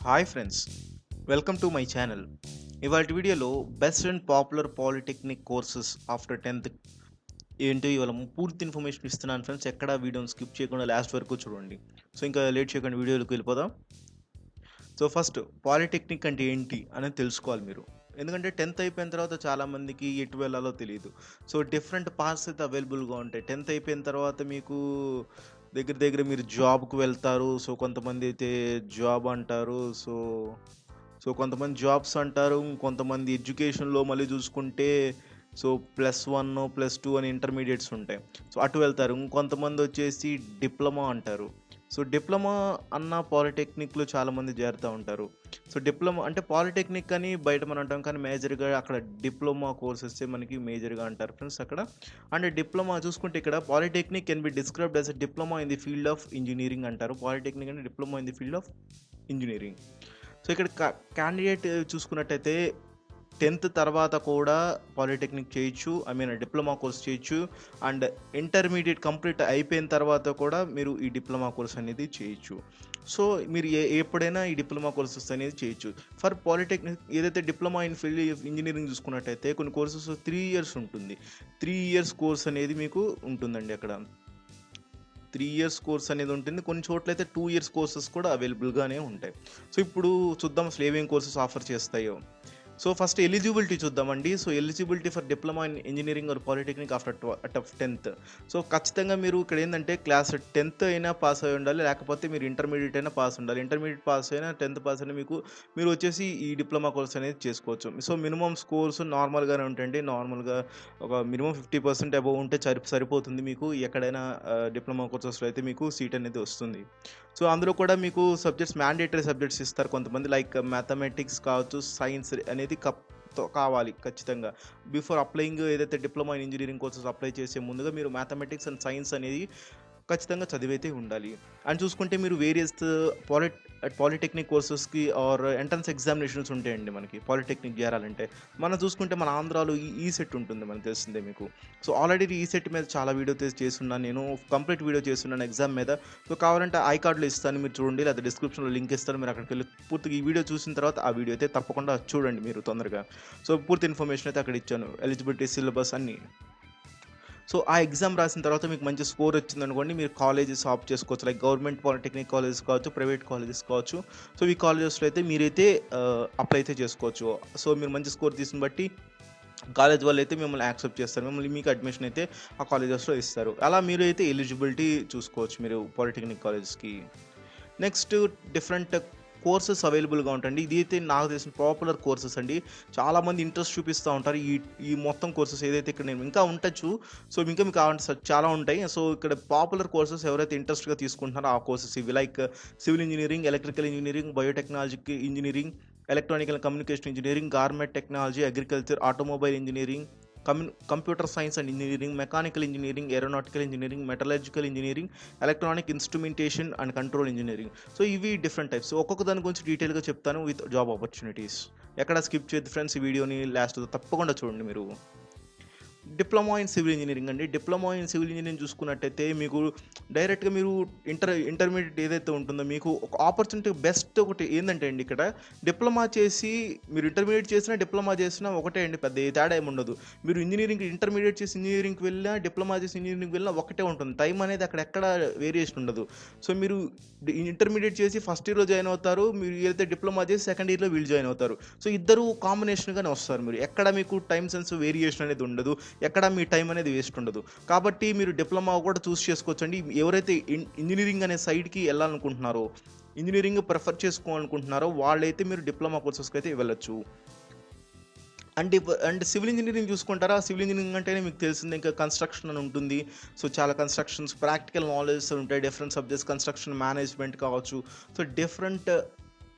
Hi friends, welcome to my channel. ఇవాళ వీడియోలో best and popular polytechnic courses after 10th ఏంటో ఇవాళ పూర్తి ఇన్ఫర్మేషన్ ఇస్తున్నాను ఫ్రెండ్స్. ఎక్కడ వీడియోని స్కిప్ చేయకుండా లాస్ట్ వరకు చూడండి. సో ఇంకా లేట్ చేయకుండా వీడియోలోకి వెళ్ళిపోదాం. సో ఫస్ట్ పాలిటెక్నిక్ అంటే ఏంటి అనేది తెలుసుకోవాలి మీరు. ఎందుకంటే 10th అయిపోయిన తర్వాత చాలామందికి ఎటు వెళ్ళాలో తెలియదు. సో డిఫరెంట్ పాత్స్ అయితే అవైలబుల్గా ఉంటాయి. 10th అయిపోయిన తర్వాత మీకు దగ్గర దగ్గర మీరు జాబ్కి వెళ్తారు. సో కొంతమంది అయితే జాబ్ అంటారు. సో కొంతమంది జాబ్స్ అంటారు. కొంతమంది ఎడ్యుకేషన్లో మళ్ళీ చూసుకుంటే సో +1 +2 అని ఇంటర్మీడియట్స్ ఉంటాయి. సో అటు వెళ్తారు. ఇంకొంతమంది వచ్చేసి డిప్లొమా అంటారు. సో డిప్లొమా అన్న పాలిటెక్నిక్లో చాలామంది చేరుతూ ఉంటారు. సో డిప్లొమా అంటే పాలిటెక్నిక్ అని బయట మనం అంటాం, కానీ మేజర్గా అక్కడ డిప్లొమా కోర్సెస్ మనకి మేజర్గా అంటారు ఫ్రెండ్స్ అక్కడ. అండ్ డిప్లొమా చూసుకుంటే ఇక్కడ polytechnic can be described as a diploma in the field of engineering అంటారు. పాలిటెక్నిక్ అంటే diploma in the field of engineering. So ఇక్కడ క్యాండిడేట్ చూసుకున్నట్టయితే 10th తర్వాత కూడా పాలిటెక్నిక్ చేయొచ్చు, డిప్లొమా కోర్స్ చేయొచ్చు. అండ్ ఇంటర్మీడియట్ కంప్లీట్ అయిపోయిన తర్వాత కూడా మీరు ఈ డిప్లొమా కోర్స్ అనేది చేయొచ్చు. సో మీరు ఎప్పుడైనా ఈ డిప్లొమా కోర్సెస్ అనేది చేయొచ్చు. ఫర్ పాలిటెక్నిక్ ఏదైతే diploma in field of engineering చూసుకున్నట్టయితే కొన్ని కోర్సెస్ 3 ఇయర్స్ ఉంటుంది. 3 ఇయర్స్ కోర్స్ అనేది మీకు ఉంటుందండి అక్కడ. 3 ఇయర్స్ కోర్స్ అనేది ఉంటుంది. కొన్ని చోట్లయితే 2 ఇయర్స్ కోర్సెస్ కూడా అవైలబుల్గానే ఉంటాయి. సో ఇప్పుడు చూద్దాం అసలు ఏమేమి కోర్సెస్ ఆఫర్ చేస్తాయో. సో ఫస్ట్ ఎలిజిబిలిటీ చూద్దామండి. So eligibility for diploma in engineering or polytechnic after 10th. So ఖచ్చితంగా మీరు ఇక్కడ ఏంటంటే క్లాస్ 10th అయినా పాస్ అయి ఉండాలి, లేకపోతే మీరు ఇంటర్మీడియట్ అయినా పాస్ ఉండాలి. ఇంటర్మీడియట్ పాస్ అయినా 10th పాస్ అయినా మీరు వచ్చేసి ఈ డిప్లొమా కోర్స్ అనేది చేసుకోవచ్చు. సో మినిమం స్కోర్స్ నార్మల్గానే ఉంటాయండి. నార్మల్గా ఒక మినిమం 50% అబవ్ ఉంటే సరిపోతుంది మీకు. ఎక్కడైనా డిప్లొమా కోర్సెస్లో అయితే మీకు సీట్ అనేది వస్తుంది. సో అందులో కూడా మీకు సబ్జెక్ట్స్ మ్యాండేటరీ సబ్జెక్ట్స్ ఇస్తారు కొంతమంది, లైక్ మ్యాథమెటిక్స్ కావచ్చు, సైన్స్ అనేది కావాలి ఖచ్చితంగా. బిఫోర్ అప్లయింగ్ ఏదైతే diploma in engineering courses apply చేసే ముందుగా మీరు మ్యాథమెటిక్స్ అండ్ సైన్స్ అనేది ఖచ్చితంగా చదివైతే ఉండాలి. అండ్ చూసుకుంటే మీరు వేరియస్ పాలిటెక్నిక్ కోర్సెస్కి ఆర్ ఎంట్రన్స్ ఎగ్జామినేషన్స్ ఉంటాయండి మనకి పాలిటెక్నిక్ చేరాలంటే. మనం చూసుకుంటే మన ఆంధ్రాలో ఈ సెట్ ఉంటుంది, మనకు తెలిసిందే మీకు. సో ఆల్రెడీ ఈ సెట్ మీద చాలా వీడియో చేస్తున్నాను, నేను కంప్లీట్ వీడియో చేస్తున్నాను ఎగ్జామ్ మీద. సో కావాలంటే ఐ కార్డులో ఇస్తాను, మీరు చూడండి, లేదా డిస్క్రిప్షన్లో లింక్ ఇస్తాను, మీరు అక్కడికి వెళ్ళి పూర్తిగా ఈ వీడియో చూసిన తర్వాత ఆ వీడియో అయితే తప్పకుండా చూడండి మీరు తొందరగా. సో పూర్తి ఇన్ఫర్మేషన్ అయితే అక్కడ ఇచ్చాను, ఎలిజిబిలిటీ, సిలబస్ అన్నీ. సో ఆ ఎగ్జామ్ రాసిన తర్వాత మీకు మంచి స్కోర్ వచ్చిందనుకోండి, మీరు కాలేజెస్ ఆప్ట్ చేసుకోవచ్చు. లైక్ గవర్నమెంట్ పాలిటెక్నిక్ కాలేజెస్ కావచ్చు, ప్రైవేట్ కాలేజెస్ కావచ్చు. సో ఈ కాలేజెస్లో అయితే మీరైతే అప్లై అయితే చేసుకోవచ్చు. సో మీరు మంచి స్కోర్ తీసిన బట్టి కాలేజ్ వాళ్ళు అయితే మిమ్మల్ని యాక్సెప్ట్ చేస్తారు, మీకు అడ్మిషన్ అయితే ఆ కాలేజెస్లో ఇస్తారు. అలా మీరు అయితే ఎలిజిబిలిటీ చూసుకోవచ్చు మీరు పాలిటెక్నిక్ కాలేజెస్కి. నెక్స్ట్ డిఫరెంట్ కోర్సెస్ అవైలబుల్గా ఉంటాయండి. ఇది అయితే నాకు తెలిసిన పాపులర్ కోర్సెస్ అండి. చాలామంది ఇంట్రెస్ట్ చూపిస్తూ ఉంటారు ఈ మొత్తం కోర్సెస్ ఏదైతే ఇక్కడ నేను ఇంకా ఉండొచ్చు. సో మీకు కావాలంటే చాలా ఉంటాయి. సో ఇక్కడ పాపులర్ కోర్సెస్ ఎవరైతే ఇంట్రెస్ట్గా తీసుకుంటున్నారో ఆ కోర్సెస్ ఇవి, like civil engineering, electrical engineering, biotechnology engineering, electronical communication engineering, garment technology, agriculture, automobile engineering, computer science and engineering, mechanical engineering, aeronautical engineering, metallurgical engineering, electronic instrumentation and control engineering. So ఇవి different types. ఒక్కొక్క దాని గురించి డీటెయిల్గా చెప్తాను with job opportunities. ఎక్కడ skip చేయొద్దు friends, ఈ వీడియోని లాస్ట్ తప్పకుండా చూడండి మీరు. డిప్లొమా ఇన్ సివిల్ ఇంజనీరింగ్ అండి. డిప్లొమా ఇన్ సివిల్ ఇంజనీరింగ్ చూసుకున్నట్టయితే మీకు డైరెక్ట్గా మీరు ఇంటర్మీడియట్ ఏదైతే ఉంటుందో మీకు ఒక ఆపర్చునిటీ బెస్ట్ ఒకటి ఏంటంటే అండి, ఇక్కడ డిప్లొమా చేసి మీరు ఇంటర్మీడియట్ చేసినా డిప్లొమా చేసినా ఒకటే అండి, పెద్ద ఏ తేడా ఏమి ఉండదు. మీరు ఇంటర్మీడియట్ చేసి ఇంజనీరింగ్కి వెళ్ళినా, డిప్లొమా చేసి ఇంజనీరింగ్కి వెళ్ళినా ఒకటే ఉంటుంది. టైం అనేది అక్కడ ఎక్కడ వేరియేషన్ ఉండదు. సో మీరు ఇంటర్మీడియట్ చేసి ఫస్ట్ ఇయర్లో జాయిన్ అవుతారు, మీరు ఏదైతే డిప్లొమా చేసి సెకండ్ ఇయర్లో వీళ్ళు జాయిన్ అవుతారు. సో ఇద్దరు కాంబినేషన్గానే వస్తారు. మీరు ఎక్కడ మీకు టైం సెన్స్ వేరియేషన్ అనేది ఉండదు, ఎక్కడ మీ టైం అనేది వేస్ట్ ఉండదు. కాబట్టి మీరు డిప్లొమా కూడా చూస్ చేసుకోవచ్చండి. ఎవరైతే ఇంజనీరింగ్ అనే సైడ్కి వెళ్ళాలనుకుంటున్నారో, ఇంజనీరింగ్ ప్రిఫర్ చేసుకోవాలనుకుంటున్నారో వాళ్ళైతే మీరు డిప్లొమా కోర్సెస్కి అయితే వెళ్ళొచ్చు. అండ్ సివిల్ ఇంజనీరింగ్ చూసుకుంటారా, సివిల్ ఇంజనీరింగ్ అంటేనే మీకు తెలిసింది, ఇంకా కన్స్ట్రక్షన్ అని ఉంటుంది. సో చాలా కన్స్ట్రక్షన్స్, ప్రాక్టికల్ నాలెడ్జ్ ఉంటాయి, డిఫరెంట్ సబ్జెక్ట్స్, కన్స్ట్రక్షన్ మేనేజ్మెంట్ కావచ్చు. సో డిఫరెంట్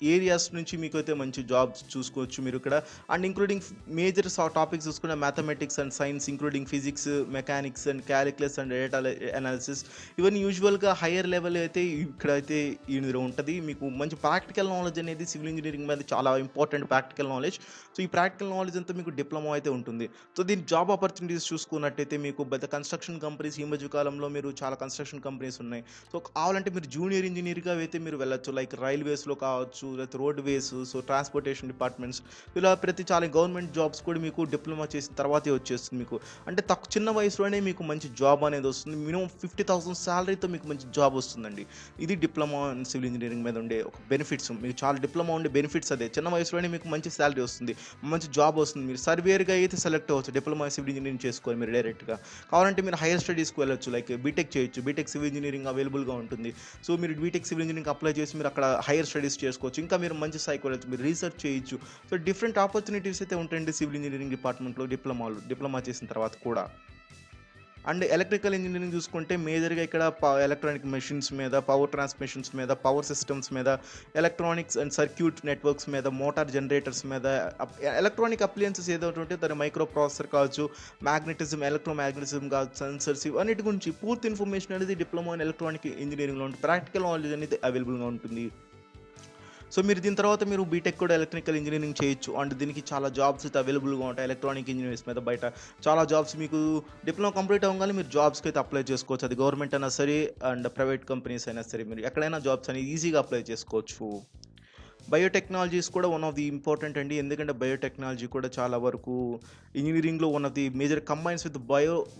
ఏరియాస్ నుంచి మీకు అయితే మంచి జాబ్స్ చూసుకోవచ్చు మీరు ఇక్కడ. అండ్ ఇంక్లూడింగ్ మేజర్ టాపిక్స్ చూసుకున్న mathematics and science, including physics, mechanics and calculus and data analysis, ఇవన్నీ యూజువల్గా హయ్యర్ లెవెల్ అయితే ఇక్కడైతే ఇందులో ఉంటుంది. మీకు మంచి ప్రాక్టికల్ నాలెడ్జ్ అనేది సివిల్ ఇంజనీరింగ్ మీద చాలా ఇంపార్టెంట్, ప్రాక్టికల్ నాలెడ్జ్. సో ఈ ప్రాక్టికల్ నాలెడ్జ్ అంతా మీకు డిప్లొమా అయితే ఉంటుంది. సో దీని జాబ్ ఆపర్చునిటీస్ చూసుకున్నట్టయితే మీకు పెద్ద కన్స్ట్రక్షన్ కంపెనీస్, ఈ మధ్య కాలంలో మీరు చాలా కన్స్ట్రక్షన్ కంపెనీస్ ఉన్నాయి. సో కావాలంటే మీరు జూనియర్ ఇంజనీర్గా అయితే మీరు వెళ్ళొచ్చు, లైక్ రైల్వేస్లో కావచ్చు, లేకపోతే రోడ్వేస్, సో ట్రాన్స్పోర్టేషన్ డిపార్ట్మెంట్స్, ఇలా ప్రతి చాలా గవర్నమెంట్ జాబ్స్ కూడా మీకు డిప్లొమా చేసిన తర్వాతే వచ్చేస్తుంది మీకు. అంటే చిన్న వయసులోనే మీకు మంచి జాబ్ అనేది వస్తుంది. మినిమం 50,000 శాలరీతో మీకు మంచి జాబ్ వస్తుందండి. ఇది డిప్లొమా ఇన్ సివిల్ ఇంజనీరింగ్ మీద ఉండే ఒక బెనిఫిట్స్. మీకు చాలా డిప్లొమా ఉండే బెనిఫిట్స్ అదే. చిన్న వయసులోనే మీకు మంచి శాలరీ వస్తుంది, మంచి జాబ్ వస్తుంది. మీరు సర్వేర్గా అయితే సెలెక్ట్ అవ్వచ్చు డిప్లొమా సివిల్ ఇంజనీరింగ్ చేసుకొని మీరు డైరెక్ట్గా. కావాలంటే మీరు హైయర్ స్టడీస్కి వెళ్ళొచ్చు, లైక్ బీటెక్ చేయొచ్చు. బీటెక్ సివిల్ ఇంజనీరింగ్ అవైలబుల్గా ఉంటుంది. సో మీరు బీటెక్ సివిల్ ఇంజనీరింగ్ అప్లై చేసి మీరు అక్కడ హైయర్ స్టడీస్ చేసుకోవచ్చు. ఇంకా మీరు మంచి స్థాయికి వెళ్ళొచ్చు, మీరు రీసెర్చ్ చేయొచ్చు. సో డిఫరెంట్ ఆపర్చునిటీస్ అయితే ఉంటాయండి సివిల్ ఇంజనీరింగ్ డిపార్ట్మెంట్లో డిప్లొమా చేసిన తర్వాత కూడా. అండ్ ఎలక్ట్రికల్ ఇంజనీరింగ్ చూసుకుంటే మేజర్గా ఇక్కడ ఎలక్ట్రానిక్ మెషిన్స్ మీద, పవర్ ట్రాన్స్మిషన్స్ మీద, పవర్ సిస్టమ్స్ మీద, ఎలక్ట్రానిక్స్ అండ్ సర్క్యూట్ నెట్వర్క్స్ మీద, మోటార్ జనరేటర్స్ మీద, ఎలక్ట్రానిక్ అప్లయన్సెస్ ఏదో ఉంటే దాని మైక్రో ప్రాసెసర్ కావచ్చు, మ్యాగ్నెటిజం, ఎలక్ట్రోమాగ్నెటిజం కావచ్చు, సెన్సర్స్, అన్నిటి గురించి పూర్తి ఇన్ఫర్మేషన్ అనేది డిప్లొమా ఇన్ ఎలక్ట్రానిక్ ఇంజనీరింగ్లో ఉంటుంది. ప్రాక్టికల్ నాలెడ్జ్ అనేది అవైలబుల్గా ఉంటుంది. సో మీరు దీని తర్వాత మీరు బీటెక్ కూడా ఎలక్ట్రికల్ ఇంజనీరింగ్ చేయొచ్చు. అండ్ దీనికి చాలా జాబ్స్ అయితే అవైలబుల్గా ఉంటాయి ఎలక్ట్రానిక్ ఇంజనీర్స్ మీద. బయట చాలా జాబ్స్ మీకు డిప్లొమా కంప్లీట్ అవ్వగానే మీరు జాబ్స్కి అయితే అప్లై చేసుకోవచ్చు. అది గవర్నమెంట్ అయినా సరే అండ్ ప్రైవేట్ కంపెనీస్ అయినా సరే, మీరు ఎక్కడైనా జాబ్స్ అనేది ఈజీగా అప్లై చేసుకోవచ్చు. బయోటెక్నాలజీస్ కూడా వన్ ఆఫ్ ది ఇంపార్టెంట్ అండి. ఎందుకంటే బయోటెక్నాలజీ కూడా చాలా వరకు ఇంజనీరింగ్లో one of the major combines with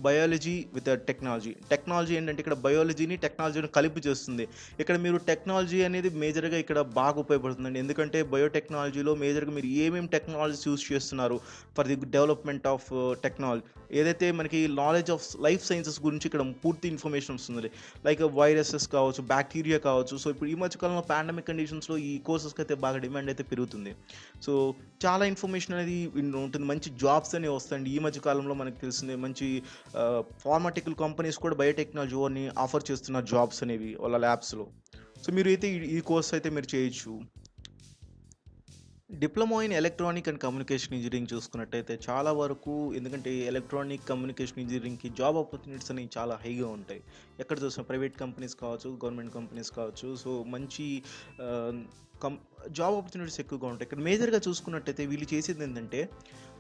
biology with technology. Technology ఏంటంటే ఇక్కడ బయాలజీని టెక్నాలజీని కలిపి చేస్తుంది. ఇక్కడ మీరు టెక్నాలజీ అనేది మేజర్గా ఇక్కడ బాగా ఉపయోగపడుతుందండి. ఎందుకంటే బయోటెక్నాలజీలో మేజర్గా మీరు ఏమేమి టెక్నాలజీస్ యూస్ చేస్తున్నారు for the development of technology, ఏదైతే మనకి నాలెడ్జ్ ఆఫ్ లైఫ్ సైన్సెస్ గురించి ఇక్కడ పూర్తి ఇన్ఫర్మేషన్ వస్తుంది. లైక్ వైరసెస్ కావచ్చు, బ్యాక్టీరియా కావచ్చు. సో ఇప్పుడు ఈ మధ్యకాలంలో పాండమిక్ కండిషన్స్లో ఈ కోర్సెస్కి అయితే బాగా డిమాండ్ అయితే పెరుగుతుంది. సో చాలా ఇన్ఫర్మేషన్ అనేది ఉంటుంది, మంచి జాబ్స్ అనేవి వస్తాయండి. ఈ మధ్య కాలంలో మనకు తెలిసిందే మంచి ఫార్మాటికల్ కంపెనీస్ కూడా బయోటెక్నాలజీ అని ఆఫర్ చేస్తున్నారు జాబ్స్ అనేవి వాళ్ళ ల్యాబ్స్లో. సో మీరు అయితే ఈ కోర్స్ అయితే మీరు చేయొచ్చు. Diploma in electronic and communication engineering చూసుకున్నట్టయితే చాలా వరకు, ఎందుకంటే ఎలక్ట్రానిక్ కమ్యూనికేషన్ ఇంజనీరింగ్కి జాబ్ ఆపర్చునిటీస్ అనేవి చాలా హైగా ఉంటాయి. ఎక్కడ చూసినా ప్రైవేట్ కంపెనీస్ కావచ్చు, గవర్నమెంట్ కంపెనీస్ కావచ్చు. సో మంచి జాబ్ ఆపర్చునిటీస్ ఎక్కువగా ఉంటాయి. ఇక్కడ మేజర్గా చూసుకున్నట్టయితే వీళ్ళు చేసేది ఏంటంటే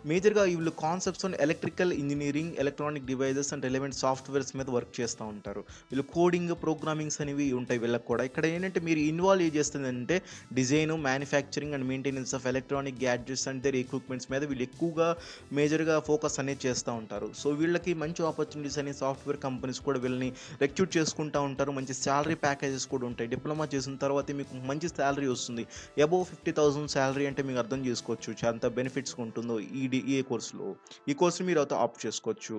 మేజర్గా వీళ్ళు concepts on electrical engineering, electronic devices and relevant softwares మీద వర్క్ చేస్తూ ఉంటారు. వీళ్ళు కోడింగ్, ప్రోగ్రామింగ్స్ అనేవి ఉంటాయి వీళ్ళకి కూడా. ఇక్కడ ఏంటంటే మీరు ఇన్వాల్వ్ ఏం చేస్తుందంటే design, manufacturing and maintenance of electronic gadgets and their equipments మీద వీళ్ళు ఎక్కువగా మేజర్గా ఫోకస్ అనేది చేస్తూ ఉంటారు. సో వీళ్ళకి మంచి ఆపర్చునిటీస్ అని సాఫ్ట్వేర్ కంపెనీస్ కూడా వీళ్ళని రెక్రూట్ చేసుకుంటూ ఉంటారు. మంచి శాలరీ ప్యాకేజెస్ కూడా ఉంటాయి. డిప్లొమా చేసిన తర్వాత మీకు మంచి శాలరీ వస్తుంది. అబోవ్ 50,000 శాలరీ అంటే మీకు అర్థం చేసుకోవచ్చు ఎంత బెనిఫిట్స్ ఉంటుందో ఈ కోర్సులో. ఈ కోర్సుని మీరు అయితే ఆప్ట్ చేసుకోవచ్చు.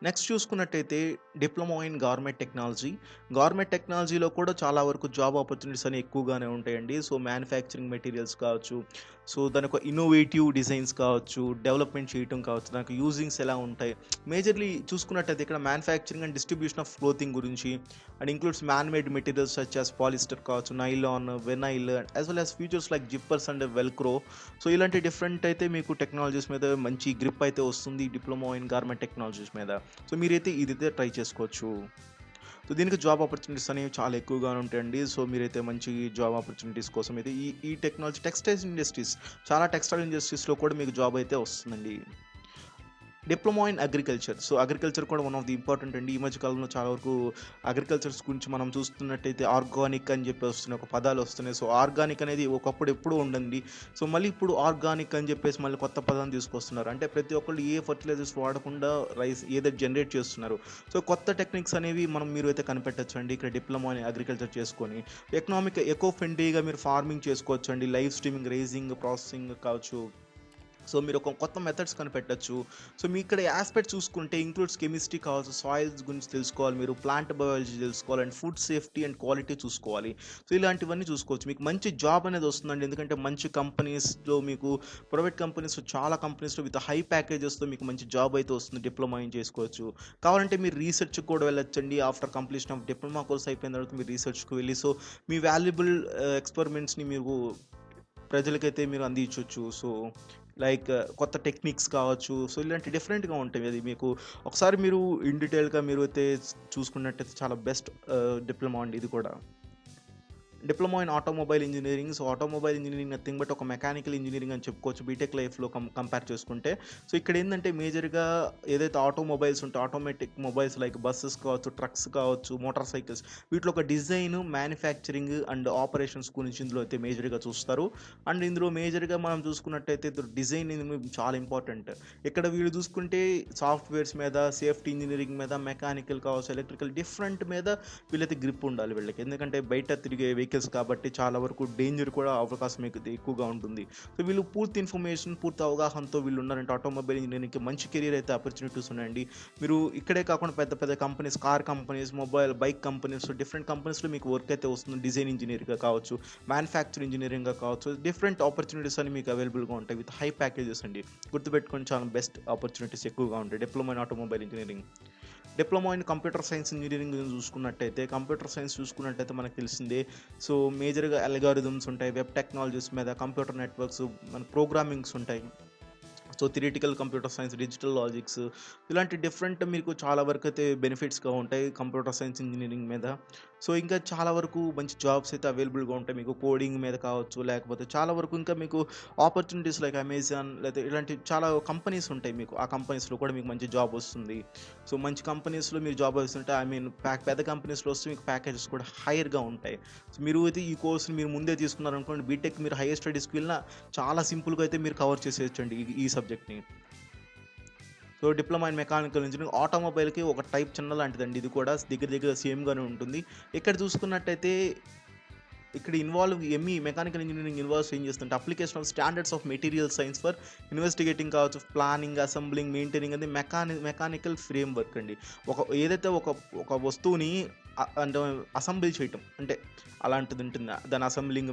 నెక్స్ట్ చూసుకున్నట్టయితే diploma in government technology. Government టెక్నాలజీలో కూడా చాలా వరకు జాబ్ ఆపర్చునిటీస్ అనేవి ఎక్కువగానే ఉంటాయండి. సో మ్యానుఫ్యాక్చరింగ్ మెటీరియల్స్ కావచ్చు, సో దాని ఒక ఇన్నోవేటివ్ డిజైన్స్ కావచ్చు, డెవలప్మెంట్ చేయటం కావచ్చు, దానికి యూజింగ్స్ ఎలా ఉంటాయి. మేజర్లీ చూసుకున్నట్టయితే ఇక్కడ manufacturing and distribution of clothing గురించి and includes man made materials such as polyester కావచ్చు, nylon, vinyl as well as features like zippers and velcro. So ఇలాంటి డిఫరెంట్ అయితే మీకు టెక్నాలజీస్ మీద మంచి గ్రిప్ అయితే వస్తుంది డిప్లొమా ఇన్ గవర్నమెంట్ టెక్నాలజీస్ మీద. సో మీరైతే ఇదైతే ట్రై చేసుకోవచ్చు. సో దీనికి జాబ్ ఆపర్చునిటీస్ అనేవి చాలా ఎక్కువగా ఉంటాయండి. సో మీరైతే మంచి జాబ్ ఆపర్చునిటీస్ కోసం అయితే ఈ టెక్నాలజీ టెక్స్టైల్స్ ఇండస్ట్రీస్, చాలా టెక్స్టైల్ ఇండస్ట్రీస్లో కూడా మీకు జాబ్ అయితే వస్తుందండి. Diploma in agriculture. So agriculture కూడా వన్ ఆఫ్ ది ఇంపార్టెంట్ అండి. ఈ మధ్య కాలంలో చాలా వరకు అగ్రికల్చర్స్ గురించి మనం చూస్తున్నట్టయితే ఆర్గానిక్ అని చెప్పి వస్తున్నాయి, ఒక పదాలు వస్తున్నాయి. సో ఆర్గానిక్ అనేది ఒకప్పుడు ఎప్పుడూ ఉండండి. సో మళ్ళీ ఇప్పుడు ఆర్గానిక్ అని చెప్పేసి మళ్ళీ కొత్త పదాన్ని తీసుకొస్తున్నారు. అంటే ప్రతి ఒక్కళ్ళు ఏ ఫర్టిలైజర్స్ వాడకుండా రైస్ ఏదైతే జనరేట్ చేస్తున్నారు. సో కొత్త టెక్నిక్స్ అనేవి మీరు అయితే కనిపెట్టచ్చు అండి ఇక్కడ డిప్లొమా ఇన్ అగ్రికల్చర్ చేసుకొని. ఎకో ఫ్రెండ్లీగా మీరు ఫార్మింగ్ చేసుకోవచ్చు అండి. లైవ్ స్ట్రీమింగ్, రేజింగ్, ప్రాసెసింగ్ కావచ్చు. సో మీరు ఒక కొత్త మెథడ్స్ కనిపెట్టచ్చు. సో మీ ఇక్కడ ఆస్పెక్ట్ చూసుకుంటే ఇంక్లూడ్స్ కెమిస్ట్రీ కావచ్చు, సాయిల్స్ గురించి తెలుసుకోవాలి, మీరు ప్లాంట్ బయాలజీ తెలుసుకోవాలి, and food safety and quality చూసుకోవాలి. సో ఇలాంటివన్నీ చూసుకోవచ్చు. మీకు మంచి జాబ్ అనేది వస్తుందండి. ఎందుకంటే మంచి కంపెనీస్లో మీకు ప్రైవేట్ కంపెనీస్లో చాలా కంపెనీస్లో విత్ హై ప్యాకేజెస్తో మీకు మంచి జాబ్ అయితే వస్తుంది. డిప్లొమా ఏం చేసుకోవచ్చు. కావాలంటే మీరు రీసెర్చ్కి కూడా వెళ్ళొచ్చండి. After completion of diploma course అయిపోయిన తర్వాత మీరు రీసెర్చ్కి వెళ్ళి సో మీ వాల్యుబుల్ ఎక్స్పెరిమెంట్స్ని మీరు ప్రజలకైతే మీరు అందించవచ్చు. సో లైక్ కొత్త టెక్నిక్స్ కావచ్చు. సో ఇలాంటి డిఫరెంట్గా ఉంటాయి. అది మీకు ఒకసారి మీరు ఇన్ డీటెయిల్గా మీరు అయితే చూసుకున్నట్టయితే చాలా బెస్ట్ డిప్లొమా అండి ఇది కూడా. Diploma in automobile engineering. So automobile engineering nothing but ఒక మెకానికల్ ఇంజనీరింగ్ అని చెప్పుకోవచ్చు బీటెక్ లైఫ్లో కంపేర్ చేసుకుంటే. సో ఇక్కడ ఏంటంటే మేజర్గా ఏదైతే ఆటోమొబైల్స్ ఉంటాయో ఆటోమేటిక్ మొబైల్స్ లైక్ బస్సెస్ కావచ్చు, ట్రక్స్ కావచ్చు, మోటార్ సైకిల్స్, వీటిలో ఒక డిజైన్, మ్యానుఫ్యాక్చరింగ్ అండ్ ఆపరేషన్స్ గురించి ఇందులో అయితే మేజర్గా చూస్తారు. అండ్ ఇందులో మేజర్గా మనం చూసుకున్నట్టయితే డిజైన్ చాలా ఇంపార్టెంట్. ఇక్కడ వీళ్ళు చూసుకుంటే సాఫ్ట్వేర్స్ మీద, సేఫ్టీ ఇంజనీరింగ్ మీద, మెకానికల్ కావచ్చు, ఎలక్ట్రికల్ డిఫరెంట్ మీద వీళ్ళైతే గ్రిప్ ఉండాలి వీళ్ళకి. ఎందుకంటే బయట తిరిగే వెహికల్స్ కాబట్టి చాలా వరకు డేంజర్ కూడా అవకాశం ఎక్కువగా ఉంటుంది. సో వీళ్ళు పూర్తి ఇన్ఫర్మేషన్, పూర్తి అవగాహనతో వీళ్ళు ఉన్నారంటే ఆటోమొబైల్ ఇంజనీరింగ్కి మంచి కెరీర్ అయితే ఆపర్చునిటీస్ ఉన్నాయండి. మీరు ఇక్కడే కాకుండా పెద్ద పెద్ద companies, car companies, bike companies, different కంపెనీస్లో మీకు వర్క్ అయితే వస్తుంది. డిజైన్ ఇంజనీరింగ్గా కావచ్చు, మ్యానుఫ్యాక్చరింగ్ ఇంజనీరింగ్గా కావచ్చు, డిఫరెంట్ ఆపర్చునిటీస్ అని మీకు అవైలబుల్గా ఉంటాయి విత్ హై ప్యాకేజెస్ అండి. గుర్తుపెట్టుకొని చాలా బెస్ట్ ఆపర్చునిటీస్ ఎక్కువగా ఉంటాయి diploma in automobile engineering. Diploma in computer science engineering చూసుకున్నట్టయితే మనకు తెలిసిందే. సో మేజర్గా అల్గారిథమ్స్ ఉంటాయి, వెబ్ టెక్నాలజీస్ మీద, కంప్యూటర్ నెట్వర్క్స్, మన ప్రోగ్రామింగ్స్ ఉంటాయి. So theoretical computer science, digital logics, ఇలాంటి డిఫరెంట్ మీకు చాలా వరకు అయితే బెనిఫిట్స్గా ఉంటాయి కంప్యూటర్ సైన్స్ ఇంజనీరింగ్ మీద. సో ఇంకా చాలా వరకు మంచి జాబ్స్ అయితే అవైలబుల్గా ఉంటాయి మీకు కోడింగ్ మీద కావచ్చు, లేకపోతే చాలా వరకు ఇంకా మీకు ఆపర్చునిటీస్ లైక్ అమెజాన్ లేదా ఇలాంటి చాలా కంపెనీస్ ఉంటాయి మీకు. ఆ కంపెనీస్లో కూడా మీకు మంచి జాబ్ వస్తుంది. సో మంచి కంపెనీస్లో మీరు జాబ్ వస్తుంటే పెద్ద కంపెనీస్లో వస్తే మీకు ప్యాకేజెస్ కూడా హైయర్గా ఉంటాయి. సో మీరు అయితే ఈ కోర్స్ని మీరు ముందే తీసుకున్నారనుకోండి, బీటెక్ మీరు హైయర్ స్టడీస్కి వెళ్ళినా చాలా సింపుల్గా అయితే మీరు కవర్ చేసేయచ్చండి ఈ సబ్జెక్ట్ని. So diploma in mechanical engineering ఆటోమొబైల్కి ఒక టైప్ చిన్న లాంటిదండి. ఇది కూడా దగ్గర సేమ్గానే ఉంటుంది. ఇక్కడ చూసుకున్నట్టయితే ఇక్కడ మెకానికల్ ఇంజనీరింగ్ ఇన్వాల్వ్స్ ఏం చేస్తుంటే application of standards of material science for investigating కావచ్చు, ప్లానింగ్, అసెంబ్లింగ్, మెయింటైనింగ్ అనేది మెకానికల్ ఫ్రేమ్ వర్క్ అండి. ఏదైతే ఒక వస్తువుని అంటే అసెంబ్లీ చేయటం అంటే అలాంటిది ఉంటుంది. దాని అసెంబ్లింగ్,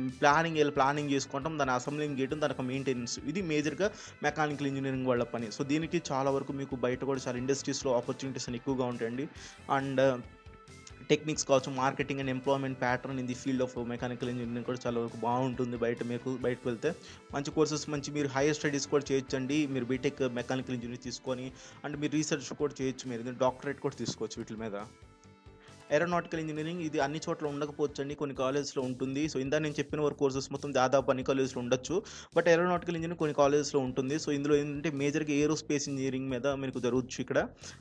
ప్లానింగ్ చేసుకోవటం, దాని అసెంబ్లింగ్ చేయడం, దానికి మెయింటెనెన్స్, ఇది మేజర్గా మెకానికల్ ఇంజనీరింగ్ వాళ్ళ పని. సో దీనికి చాలా వరకు మీకు బయట కూడా చాలా ఇండస్ట్రీస్లో ఆపర్చునిటీస్ అని ఎక్కువగా ఉంటాయండి. అండ్ టెక్నిక్స్ కావచ్చు, marketing and employment pattern in the field of mechanical engineering కూడా చాలా వరకు బాగుంటుంది. బయటకు వెళ్తే మంచి కోర్సెస్, మీరు హైయర్ స్టడీస్ కూడా చేయొచ్చండి. మీరు బీటెక్ మెకానికల్ ఇంజనీరింగ్ తీసుకొని అండ్ మీరు రీసెర్చ్ కూడా చేయొచ్చు, మీరు డాక్టరేట్ కూడా తీసుకోవచ్చు వీటి మీద. ఏరోనాటికల్ ఇంజనీరింగ్ ఇది అన్ని చోట్ల ఉండకపోవచ్చండి, కొన్ని కాలేజెస్లో ఉంటుంది. సో ఇందా నేను చెప్పిన వరకు కోర్సెస్ మొత్తం దాదాపు అన్ని కాలేజెస్లో ఉండొచ్చు, బట్ ఏరోనాటికల్ ఇంజనీరింగ్ కొన్ని కాలేజెస్లో ఉంటుంది. సో ఇందులో ఏంటంటే మేజర్గా ఏరోస్పేస్ ఇంజనీరింగ్ మీద మీకు జరగచ్చు ఇక్కడ.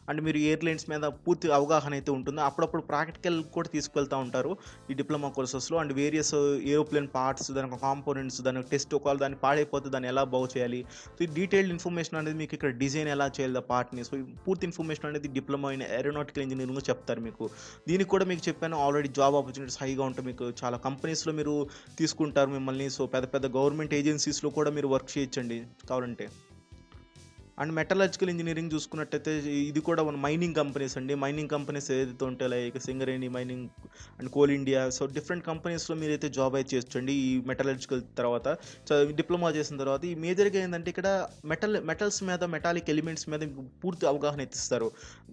అండ్ మీరు ఎయిర్లైన్స్ మీద పూర్తి అవగాహన అయితే ఉంటుంది. అప్పుడప్పుడు ప్రాక్టికల్ కూడా తీసుకెళ్తూ ఉంటారు ఈ డిప్లొమా కోర్సెస్లో. అండ్ వేరియస్ ఏరోప్లేన్ పార్ట్స్, దానికి కాంపోనెంట్స్, దానికి టెస్ట్, ఒకవేళ దాన్ని పాడైపోతే దాన్ని ఎలా బాగు చేయాలి, సో ఈ డీటెయిల్డ్ ఇన్ఫర్మేషన్ అనేది మీకు ఇక్కడ డిజైన్ ఎలా చేయాలి పార్ట్ని, సో పూర్తి ఇన్ఫర్మేషన్ అనేది డిప్లొమా ఇన్ ఏరోనాటికల్ ఇంజనీరింగ్ చెప్తారు మీకు. దీనికి కూడా మీకు చెప్పాను ఆల్రెడీ జాబ్ ఆపర్చునిటీస్ హైగా ఉంటాయి. మీకు చాలా కంపెనీస్లో మీరు తీసుకుంటారు మిమ్మల్ని. సో పెద్ద పెద్ద గవర్నమెంట్ ఏజెన్సీస్లో కూడా మీరు వర్క్ చేయొచ్చండి కావాలంటే. అండ్ మెటలర్జికల్ ఇంజనీరింగ్ చూసుకున్నట్టయితే ఇది కూడా మన మైనింగ్ కంపెనీస్ అండి. మైనింగ్ కంపెనీస్ ఏదైతే ఉంటాయి like Singareni mining and coal India, so different కంపెనీస్లో మీరైతే జాబ్ అయితే చేయొచ్చండి ఈ మెటలర్జికల్ తర్వాత. సో డిప్లొమా చేసిన తర్వాత ఈ మేజర్గా ఏంటంటే ఇక్కడ మెటల్స్ మీద, మెటాలిక్ ఎలిమెంట్స్ మీద పూర్తి అవగాహన ఇస్తారు.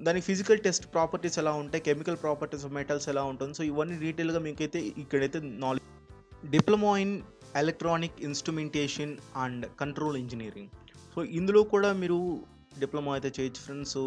దానికి ఫిజికల్ టెస్ట్ ప్రాపర్టీస్ ఎలా ఉంటాయి, కెమికల్ ప్రాపర్టీస్ ఆఫ్ మెటల్స్ ఎలా ఉంటుంది, సో ఇవన్నీ డీటెయిల్గా మీకైతే ఇక్కడైతే knowledge. Diploma in electronic instrumentation and control engineering, so ఇందులో కూడా మీరు డిప్లొమా అయితే చేయొచ్చు ఫ్రెండ్స్. సో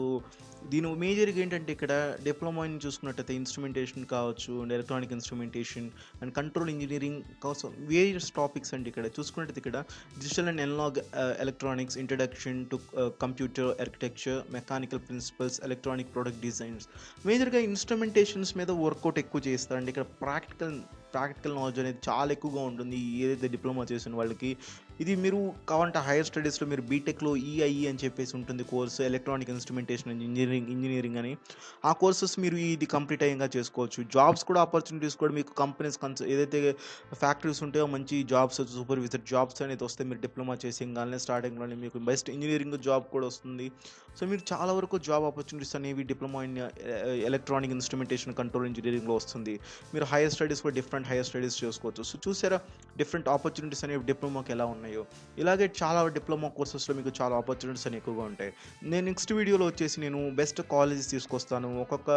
దీని మేజర్గా ఏంటంటే ఇక్కడ డిప్లొమాని చూసుకున్నట్టయితే ఇన్స్ట్రుమెంటేషన్ కావచ్చు, and electronic instrumentation and control engineering కావచ్చు, వేరియస్ టాపిక్స్ అండి. ఇక్కడ చూసుకున్నట్టయితే ఇక్కడ digital and analog electronics, introduction to computer architecture, mechanical principles, electronic product designs, మేజర్గా ఇన్స్ట్రుమెంటేషన్స్ మీద వర్కౌట్ ఎక్కువ చేస్తారండి. ఇక్కడ ప్రాక్టికల్ నాలెడ్జ్ అనేది చాలా ఎక్కువగా ఉంటుంది ఏదైతే డిప్లొమా చేసిన వాళ్ళకి. ఇది మీరు కావాలంటే హైయర్ స్టడీస్లో మీరు బీటెక్లో ఈఐఈ అని చెప్పేసి ఉంటుంది course, electronic instrumentation and engineering అని. ఆ కోర్సెస్ మీరు ఇది కంప్లీట్ అయ్యేగా చేసుకోవచ్చు. జాబ్స్ కూడా ఆపర్చునిటీస్ కూడా మీకు కంపెనీస్ ఏదైతే ఫ్యాక్టరీస్ ఉంటాయో మంచి జాబ్స్, సూపర్వైజర్ జాబ్స్ అనేది వస్తే మీరు డిప్లొమా చేసేగానే స్టార్టింగ్లోనే మీకు బెస్ట్ ఇంజనీరింగ్ జాబ్ కూడా వస్తుంది. సో మీరు చాలా వరకు జాబ్ ఆపర్చునిటీస్ అనేవి diploma in electronic instrumentation control ఇంజనీరింగ్లో వస్తుంది. మీరు హైయర్ స్టడీస్ కూడా డిఫరెంట్ హైయర్ స్టడీస్ చేసుకోవచ్చు. సో చూసారా డిఫరెంట్ ఆపర్చునిటీస్ అనేవి డిప్లొమాకి ఎలా ఉన్నాయో. ఇలాగే చాలా డిప్లొమా కోర్సెస్లో మీకు చాలా ఆపర్చునిటీస్ అనేవి ఎక్కువగా ఉంటాయి. నేను నెక్స్ట్ వీడియోలో వచ్చేసి నేను బెస్ట్ కాలేజెస్ తీసుకొస్తాను. ఒక్కొక్క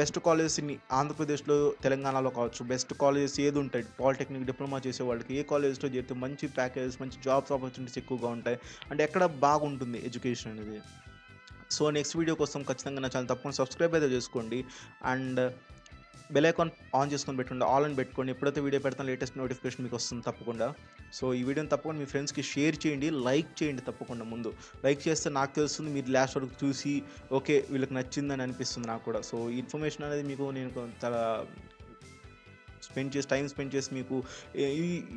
బెస్ట్ కాలేజెస్ని ఆంధ్రప్రదేశ్లో, తెలంగాణలో కావచ్చు, బెస్ట్ కాలేజెస్ ఏది ఉంటాయి పాలిటెక్నిక్ డిప్లొమా చేసే వాళ్ళకి ఏ కాలేజ్లో చేరితే మంచి ప్యాకేజెస్, మంచి జాబ్స్ ఆపర్చునిటీస్ ఎక్కువగా ఉంటాయి, అంటే ఎక్కడ బాగుంటుంది ఎడ్యుకేషన్ అనేది. సో నెక్స్ట్ వీడియో కోసం ఖచ్చితంగా నా ఛానల్ తప్పకుండా సబ్స్క్రైబ్ అయితే చేసుకోండి. అండ్ బెల్ ఐకాన్ ఆన్ చేసుకొని పెట్టుకోండి, ఆల్ అని పెట్టుకోండి. ఎప్పుడైతే వీడియో పెడతాను లేటెస్ట్ నోటిఫికేషన్ మీకు వస్తుంది తప్పకుండా. సో ఈ వీడియోని తప్పకుండా మీ ఫ్రెండ్స్కి షేర్ చేయండి, లైక్ చేయండి తప్పకుండా. ముందు లైక్ చేస్తే నాకు తెలుస్తుంది, మీరు లాస్ట్ వరకు చూసి ఓకే వీళ్ళకి నచ్చిందని అనిపిస్తుంది నాకు కూడా. సో ఈ ఇన్ఫర్మేషన్ అనేది మీకు నేను చాలా టైం స్పెండ్ చేసి మీకు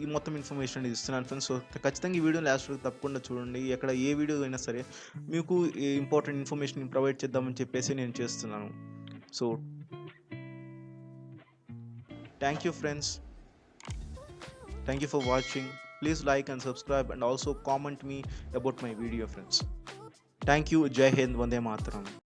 ఈ మొత్తం ఇన్ఫర్మేషన్ అనేది ఇస్తున్నాను ఫ్రెండ్స్. సో ఖచ్చితంగా ఈ వీడియో లాస్ట్ వరకు తప్పకుండా చూడండి. ఎక్కడ ఏ వీడియో అయినా సరే మీకు ఇంపార్టెంట్ ఇన్ఫర్మేషన్ ప్రొవైడ్ చేద్దామని చెప్పేసి నేను చేస్తున్నాను. So thank you friends, thank you for watching. Please like and subscribe and also comment me about my video friends. Thank you. Jai Hind, Vande Mataram.